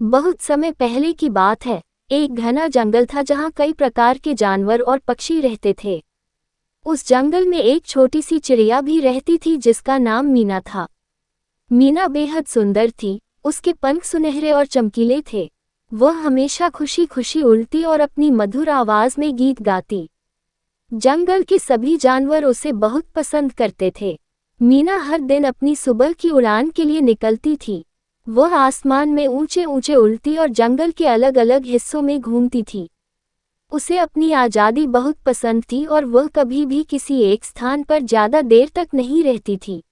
बहुत समय पहले की बात है। एक घना जंगल था जहाँ कई प्रकार के जानवर और पक्षी रहते थे। उस जंगल में एक छोटी सी चिड़िया भी रहती थी जिसका नाम मीना था। मीना बेहद सुंदर थी, उसके पंख सुनहरे और चमकीले थे। वह हमेशा खुशी खुशी उड़ती और अपनी मधुर आवाज में गीत गाती। जंगल के सभी जानवर उसे बहुत पसंद करते थे। मीना हर दिन अपनी सुबह की उड़ान के लिए निकलती थी। वह आसमान में ऊंचे ऊंचे उड़ती और जंगल के अलग अलग हिस्सों में घूमती थी। उसे अपनी आज़ादी बहुत पसंद थी और वह कभी भी किसी एक स्थान पर ज्यादा देर तक नहीं रहती थी।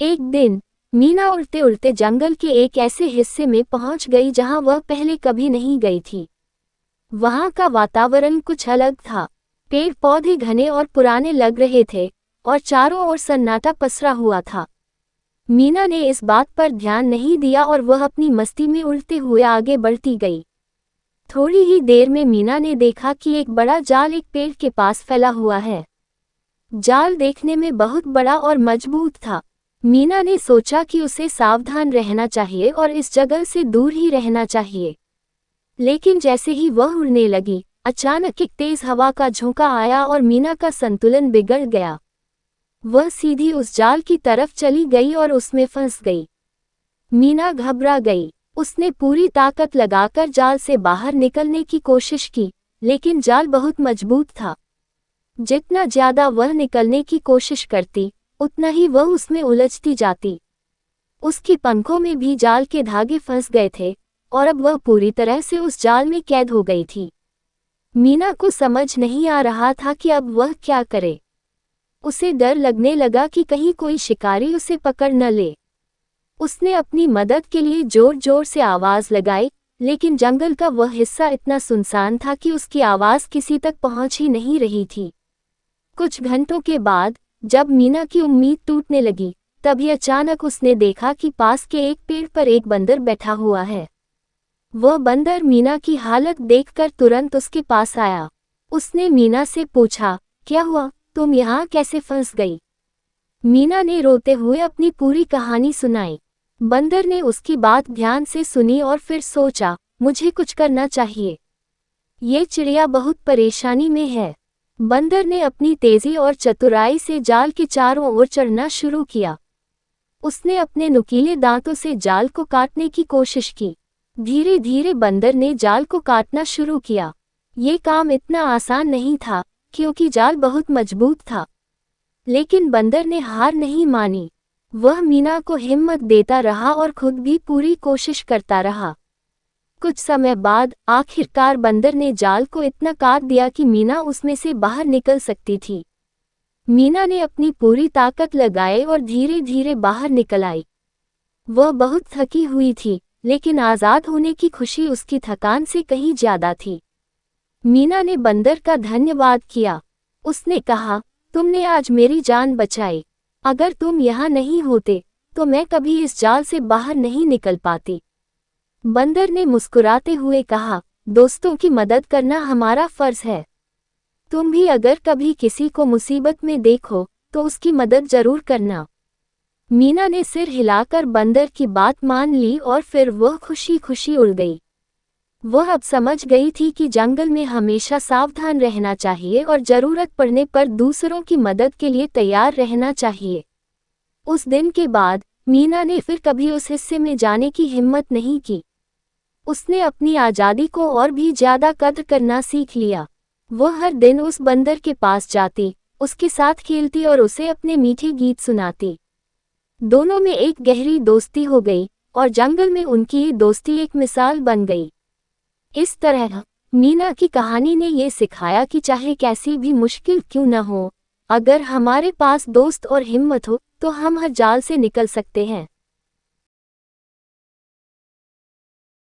एक दिन मीना उड़ते उड़ते जंगल के एक ऐसे हिस्से में पहुंच गई जहां वह पहले कभी नहीं गई थी। वहां का वातावरण कुछ अलग था। पेड़ पौधे घने और पुराने लग रहे थे और चारों ओर सन्नाटा पसरा हुआ था। मीना ने इस बात पर ध्यान नहीं दिया और वह अपनी मस्ती में उड़ते हुए आगे बढ़ती गई। थोड़ी ही देर में मीना ने देखा कि एक बड़ा जाल एक पेड़ के पास फैला हुआ है। जाल देखने में बहुत बड़ा और मजबूत था। मीना ने सोचा कि उसे सावधान रहना चाहिए और इस जगह से दूर ही रहना चाहिए। लेकिन जैसे ही वह उड़ने लगी, अचानक एक तेज हवा का झोंका आया और मीना का संतुलन बिगड़ गया। वह सीधी उस जाल की तरफ चली गई और उसमें फंस गई। मीना घबरा गई। उसने पूरी ताकत लगाकर जाल से बाहर निकलने की कोशिश की, लेकिन जाल बहुत मजबूत था। जितना ज्यादा वह निकलने की कोशिश करती, उतना ही वह उसमें उलझती जाती। उसकी पंखों में भी जाल के धागे फंस गए थे और अब वह पूरी तरह से उस जाल में कैद हो गई थी। मीना को समझ नहीं आ रहा था कि अब वह क्या करे। उसे डर लगने लगा कि कहीं कोई शिकारी उसे पकड़ न ले। उसने अपनी मदद के लिए जोर जोर से आवाज लगाई, लेकिन जंगल का वह हिस्सा इतना सुनसान था कि उसकी आवाज किसी तक पहुंच ही नहीं रही थी। कुछ घंटों के बाद जब मीना की उम्मीद टूटने लगी, तभी अचानक उसने देखा कि पास के एक पेड़ पर एक बंदर बैठा हुआ है। वह बंदर मीना की हालत देखकर तुरंत उसके पास आया। उसने मीना से पूछा, क्या हुआ, तुम यहाँ कैसे फंस गई? मीना ने रोते हुए अपनी पूरी कहानी सुनाई। बंदर ने उसकी बात ध्यान से सुनी और फिर सोचा, मुझे कुछ करना चाहिए। ये चिड़िया बहुत परेशानी में है। बंदर ने अपनी तेजी और चतुराई से जाल के चारों ओर चढ़ना शुरू किया। उसने अपने नुकीले दांतों से जाल को काटने की कोशिश की। धीरे धीरे बंदर ने जाल को काटना शुरू किया। ये काम इतना आसान नहीं था क्योंकि जाल बहुत मजबूत था। लेकिन बंदर ने हार नहीं मानी। वह मीना को हिम्मत देता रहा और खुद भी पूरी कोशिश करता रहा। कुछ समय बाद आखिरकार बंदर ने जाल को इतना काट दिया कि मीना उसमें से बाहर निकल सकती थी। मीना ने अपनी पूरी ताकत लगाई और धीरे धीरे बाहर निकल आई। वह बहुत थकी हुई थी, लेकिन आज़ाद होने की खुशी उसकी थकान से कहीं ज्यादा थी। मीना ने बंदर का धन्यवाद किया। उसने कहा, तुमने आज मेरी जान बचाई। अगर तुम यहाँ नहीं होते तो मैं कभी इस जाल से बाहर नहीं निकल पाती। बंदर ने मुस्कुराते हुए कहा, दोस्तों की मदद करना हमारा फर्ज है। तुम भी अगर कभी किसी को मुसीबत में देखो तो उसकी मदद जरूर करना। मीना ने सिर हिलाकर बंदर की बात मान ली और फिर वह खुशी खुशी उड़ गई। वह अब समझ गई थी कि जंगल में हमेशा सावधान रहना चाहिए और जरूरत पड़ने पर दूसरों की मदद के लिए तैयार रहना चाहिए। उस दिन के बाद मीना ने फिर कभी उस हिस्से में जाने की हिम्मत नहीं की। उसने अपनी आज़ादी को और भी ज्यादा कद्र करना सीख लिया। वह हर दिन उस बंदर के पास जाती, उसके साथ खेलती और उसे अपने मीठे गीत सुनाती। दोनों में एक गहरी दोस्ती हो गई और जंगल में उनकी ये दोस्ती एक मिसाल बन गई। इस तरह मीना की कहानी ने ये सिखाया कि चाहे कैसी भी मुश्किल क्यों न हो, अगर हमारे पास दोस्त और हिम्मत हो तो हम हर जाल से निकल सकते हैं।